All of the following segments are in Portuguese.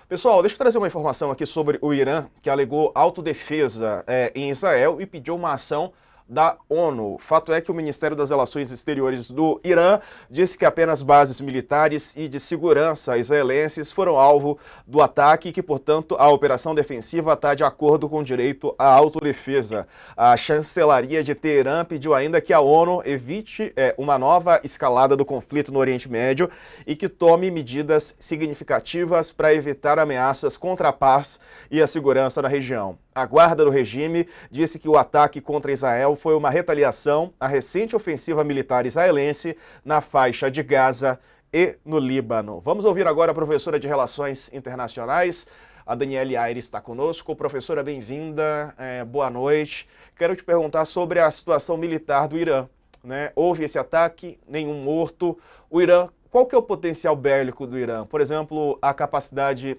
Pessoal, deixa eu trazer uma informação aqui sobre o Irã, que alegou autodefesa em Israel e pediu uma ação da ONU. Fato é que o Ministério das Relações Exteriores do Irã disse que apenas bases militares e de segurança israelenses foram alvo do ataque e que, portanto, a operação defensiva está de acordo com o direito à autodefesa. A chancelaria de Teherã pediu ainda que a ONU evite uma nova escalada do conflito no Oriente Médio e que tome medidas significativas para evitar ameaças contra a paz e a segurança na região. A guarda do regime disse que o ataque contra Israel foi uma retaliação à recente ofensiva militar israelense na faixa de Gaza e no Líbano. Vamos ouvir agora a professora de Relações Internacionais, a Daniele Aires está conosco. Professora, bem-vinda, boa noite. Quero te perguntar sobre a situação militar do Irã, né? Houve esse ataque, nenhum morto. O Irã, qual que é o potencial bélico do Irã? Por exemplo, a capacidade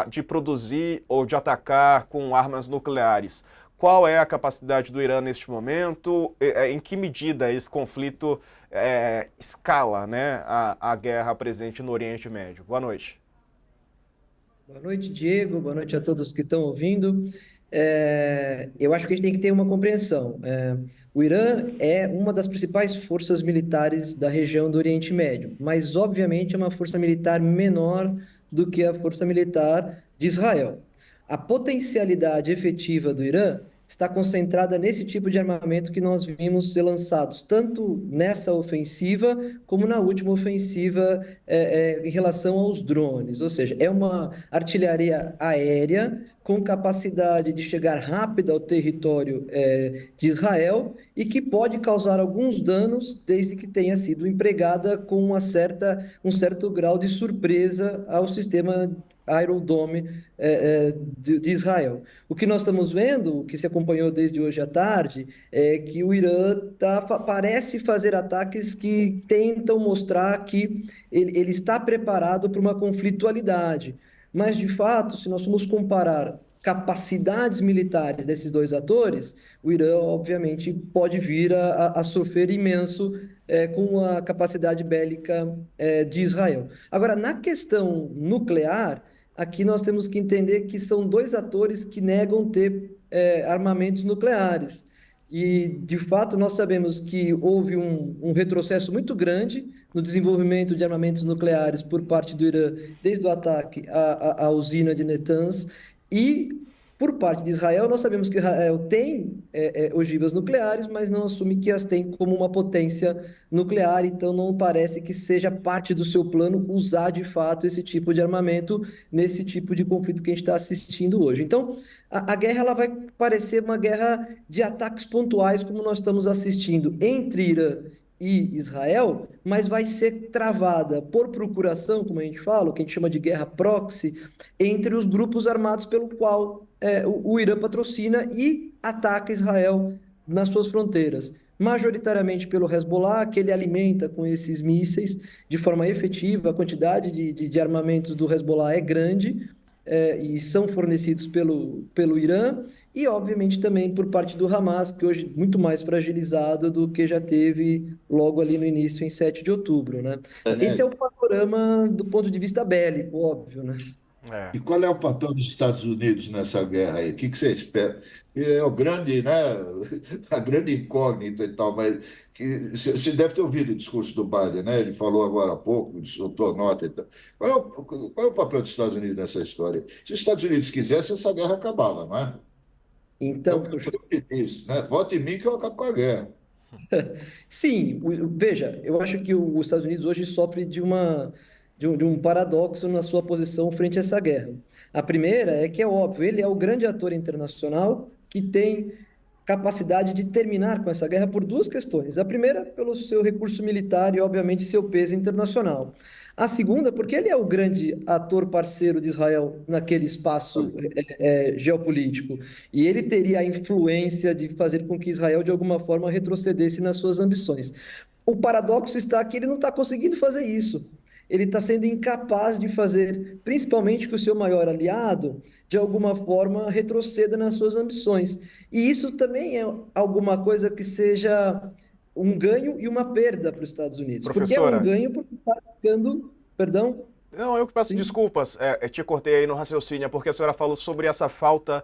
de produzir ou de atacar com armas nucleares. Qual é a capacidade do Irã neste momento? Em que medida esse conflito escala, né, a guerra presente no Oriente Médio? Boa noite. Boa noite, Diego. Boa noite a todos que estão ouvindo. Eu acho que a gente tem que ter uma compreensão. O Irã é uma das principais forças militares da região do Oriente Médio, mas, obviamente, é uma força militar menor do que a força militar de Israel. A potencialidade efetiva do Irã está concentrada nesse tipo de armamento que nós vimos ser lançados, tanto nessa ofensiva como na última ofensiva em relação aos drones, ou seja, é uma artilharia aérea com capacidade de chegar rápido ao território de Israel e que pode causar alguns danos desde que tenha sido empregada com um certo grau de surpresa ao sistema Iron Dome de Israel. O que nós estamos vendo, o que se acompanhou desde hoje à tarde, é que o Irã parece fazer ataques que tentam mostrar que ele está preparado para uma conflitualidade. Mas, de fato, se nós formos comparar capacidades militares desses dois atores, o Irã, obviamente, pode vir a sofrer imenso com a capacidade bélica de Israel. Agora, na questão nuclear, aqui nós temos que entender que são dois atores que negam ter armamentos nucleares. E, de fato, nós sabemos que houve um retrocesso muito grande no desenvolvimento de armamentos nucleares por parte do Irã, desde o ataque à usina de Natanz, e por parte de Israel, nós sabemos que Israel tem ogivas nucleares, mas não assume que as tem como uma potência nuclear, então não parece que seja parte do seu plano usar de fato esse tipo de armamento nesse tipo de conflito que a gente está assistindo hoje. Então, a guerra ela vai parecer uma guerra de ataques pontuais, como nós estamos assistindo entre Irã e Israel, mas vai ser travada por procuração, como a gente fala, o que a gente chama de guerra proxy, entre os grupos armados pelo qual o Irã patrocina e ataca Israel nas suas fronteiras. Majoritariamente pelo Hezbollah, que ele alimenta com esses mísseis de forma efetiva, a quantidade de armamentos do Hezbollah é grande, e são fornecidos pelo Irã, e obviamente também por parte do Hamas, que hoje é muito mais fragilizado do que já teve logo ali no início, em 7 de outubro, né? Esse é Daniel, o panorama do ponto de vista bélico, óbvio, né? É. e qual é o papel dos Estados Unidos nessa guerra aí? O que você espera? É o grande, né, a grande incógnita e tal, mas que você deve ter ouvido o discurso do Biden, né? Ele falou agora há pouco, soltou nota e tal. Qual é o papel dos Estados Unidos nessa história? Se os Estados Unidos quisessem, essa guerra acabava, não é? É o Então, que eu disse, né? Vote em mim que eu acabo com a guerra. sim, veja, eu acho que os Estados Unidos hoje sofre de um paradoxo na sua posição frente a essa guerra. A primeira é que é óbvio, ele é o grande ator internacional que tem capacidade de terminar com essa guerra por duas questões. A primeira, pelo seu recurso militar e, obviamente, seu peso internacional. A segunda, porque ele é o grande ator parceiro de Israel naquele espaço geopolítico. E ele teria a influência de fazer com que Israel, de alguma forma, retrocedesse nas suas ambições. O paradoxo está que ele não está conseguindo fazer isso. Ele está sendo incapaz de fazer, principalmente que o seu maior aliado, de alguma forma, retroceda nas suas ambições. E isso também é alguma coisa que seja um ganho e uma perda para os Estados Unidos. Porque é um Professora, ganho porque está ficando, perdão? Não, eu que peço Sim. desculpas, te cortei aí no raciocínio, porque a senhora falou sobre essa falta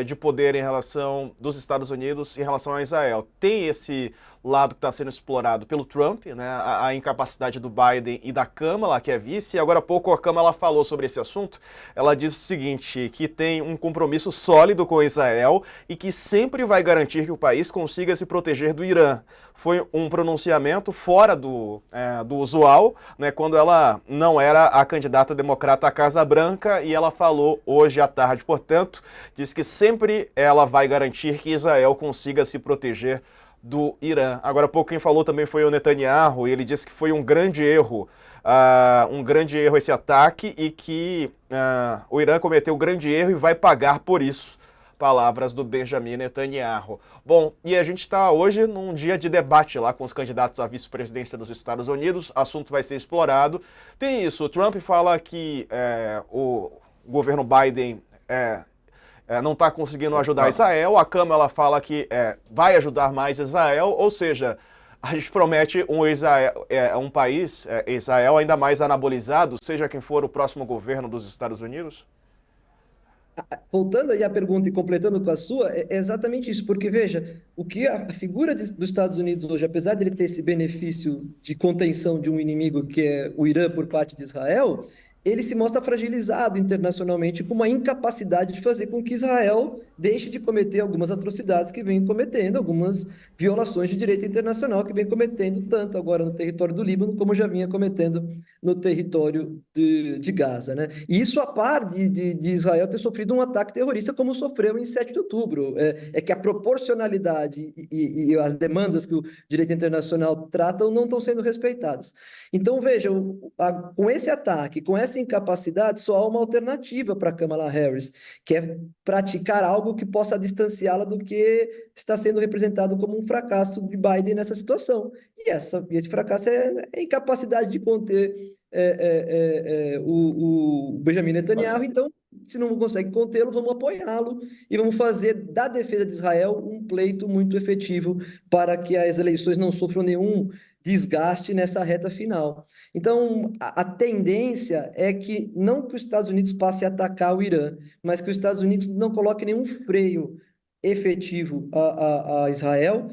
de poder em relação dos Estados Unidos em relação a Israel. Tem esse lado que está sendo explorado pelo Trump, né, a incapacidade do Biden e da Kamala, que é vice, e agora há pouco a Kamala falou sobre esse assunto. Ela disse o seguinte, que tem um compromisso sólido com Israel e que sempre vai garantir que o país consiga se proteger do Irã. Foi um pronunciamento fora do usual, né, quando ela não era a candidata democrata à Casa Branca, e ela falou hoje à tarde, portanto, diz que sempre ela vai garantir que Israel consiga se proteger do Irã. Agora há pouco quem falou também foi o Netanyahu, e ele disse que foi um grande erro esse ataque, e que o Irã cometeu um grande erro e vai pagar por isso. Palavras do Benjamin Netanyahu. Bom, e a gente está hoje num dia de debate lá com os candidatos à vice-presidência dos Estados Unidos, o assunto vai ser explorado. Tem isso, o Trump fala que o governo Biden não está conseguindo ajudar Israel, a Câmara fala que vai ajudar mais Israel, ou seja, a gente promete um país, Israel, ainda mais anabolizado, seja quem for o próximo governo dos Estados Unidos? Voltando aí à pergunta e completando com a sua, é exatamente isso, porque veja, o que a figura dos Estados Unidos hoje, apesar dele ter esse benefício de contenção de um inimigo que é o Irã por parte de Israel, ele se mostra fragilizado internacionalmente com uma incapacidade de fazer com que Israel deixe de cometer algumas atrocidades que vem cometendo, algumas violações de direito internacional que vem cometendo, tanto agora no território do Líbano, como já vinha cometendo no território de Gaza, né? E isso a par de Israel ter sofrido um ataque terrorista como sofreu em 7 de outubro. É que a proporcionalidade e as demandas que o direito internacional tratam não estão sendo respeitadas. Então, veja, com esse ataque, com essa incapacidade, só há uma alternativa para Kamala Harris, que é praticar algo que possa distanciá-la do que está sendo representado como um fracasso de Biden nessa situação. E esse fracasso é a incapacidade de conter o Benjamin Netanyahu. Então, se não consegue contê-lo, vamos apoiá-lo e vamos fazer da defesa de Israel um pleito muito efetivo para que as eleições não sofram nenhum desgaste nessa reta final. Então, a tendência é que não que os Estados Unidos passe a atacar o Irã, mas que os Estados Unidos não coloque nenhum freio efetivo a Israel,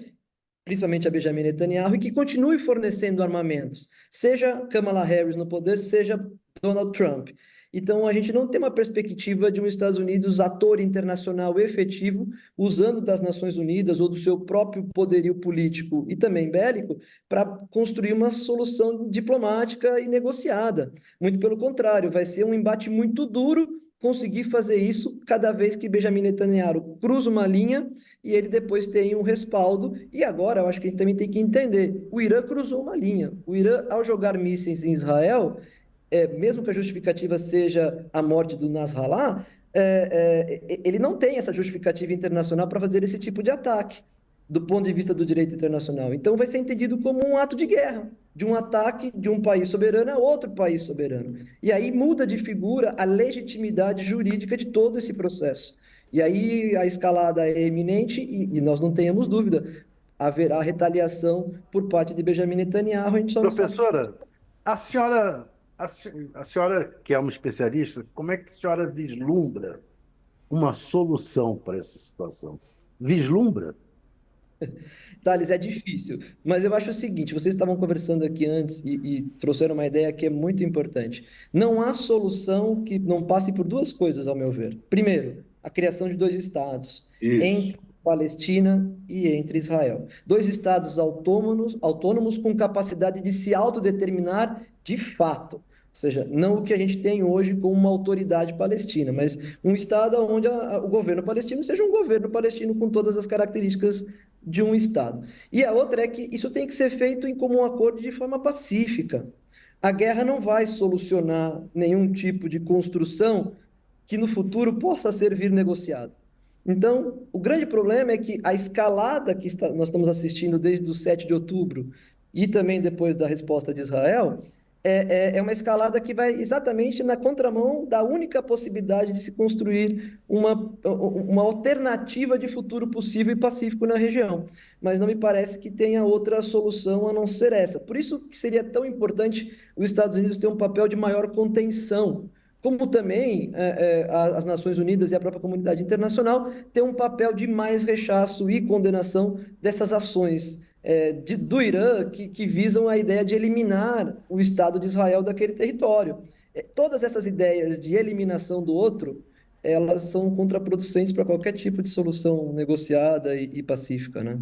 principalmente a Benjamin Netanyahu, e que continue fornecendo armamentos, seja Kamala Harris no poder, seja Donald Trump. Então, a gente não tem uma perspectiva de um Estados Unidos ator internacional efetivo, usando das Nações Unidas ou do seu próprio poderio político e também bélico, para construir uma solução diplomática e negociada. Muito pelo contrário, vai ser um embate muito duro conseguir fazer isso cada vez que Benjamin Netanyahu cruza uma linha e ele depois tem um respaldo. E agora, eu acho que a gente também tem que entender, o Irã cruzou uma linha. O Irã, ao jogar mísseis em Israel, mesmo que a justificativa seja a morte do Nasrallah, ele não tem essa justificativa internacional para fazer esse tipo de ataque, do ponto de vista do direito internacional. Então, vai ser entendido como um ato de guerra, de um ataque de um país soberano a outro país soberano. E aí muda de figura a legitimidade jurídica de todo esse processo. E aí a escalada é iminente e nós não tenhamos dúvida, haverá retaliação por parte de Benjamin Netanyahu, a gente só não sabe. Professora, a senhora, a senhora que é uma especialista, como é que a senhora vislumbra uma solução para essa situação? Vislumbra? Thales, é difícil, mas eu acho o seguinte: vocês estavam conversando aqui antes e trouxeram uma ideia que é muito importante. Não há solução que não passe por duas coisas, ao meu ver. Primeiro, a criação de dois estados, Isso. entre Palestina e entre Israel. Dois estados autônomos com capacidade de se autodeterminar de fato. Ou seja, não o que a gente tem hoje como uma autoridade palestina, mas um estado onde o governo palestino seja um governo palestino com todas as características de um Estado. E a outra é que isso tem que ser feito em comum acordo de forma pacífica. A guerra não vai solucionar nenhum tipo de construção que no futuro possa ser vir negociado. Então, o grande problema é que a escalada que nós estamos assistindo desde o 7 de outubro e também depois da resposta de Israel, é uma escalada que vai exatamente na contramão da única possibilidade de se construir uma alternativa de futuro possível e pacífico na região. Mas não me parece que tenha outra solução a não ser essa. Por isso que seria tão importante os Estados Unidos ter um papel de maior contenção, como também as Nações Unidas e a própria comunidade internacional ter um papel de mais rechaço e condenação dessas ações do Irã que visam a ideia de eliminar o Estado de Israel daquele território. Todas essas ideias de eliminação do outro, elas são contraproducentes para qualquer tipo de solução negociada e pacífica, né?